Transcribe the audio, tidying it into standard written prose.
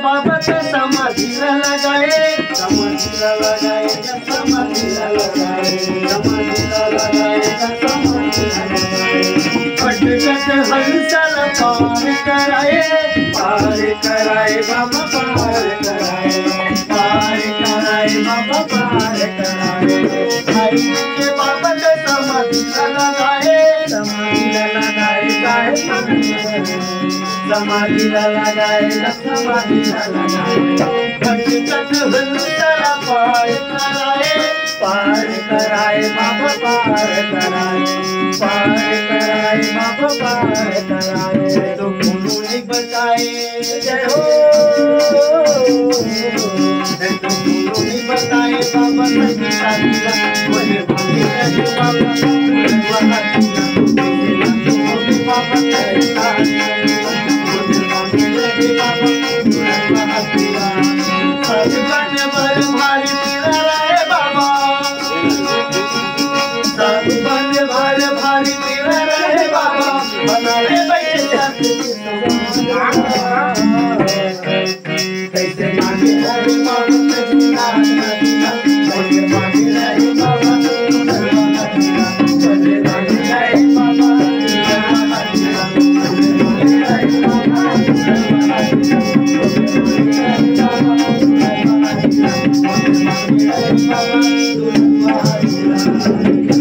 बाबा के समाधिला लगाए, समाधिला लगाए, समाधिला लगाए, समाधिला लगाए, समाधिला लगाए। खटखट हंसल पार कराए, पार कराए बाबा पार कराए, पार कराए बाबा पार कराए। हरि के बाबा के समाधिला लगाए, समाधिला लगाए, समाधिला लगाए, समाधिला लगाए। खटखट हंसल पार कराए, पार कराए बाबा पार कराए, पार कराए बाबा पार कराए। तो गुरु बताए जय हो, तो गुरु बताए बाबा सही साधीला, बोले बोले बाबा बाबा कैसा सजन भर भारी पीड़ा रहे बाबा, सजन भर भारी पीड़ा रहे बाबा। बनाए बैठे कैसे मांगे हरे मानो से बिना नदिया, बोले मांगे रहे बाबा बोले मांगे रहे बाबा, Baba,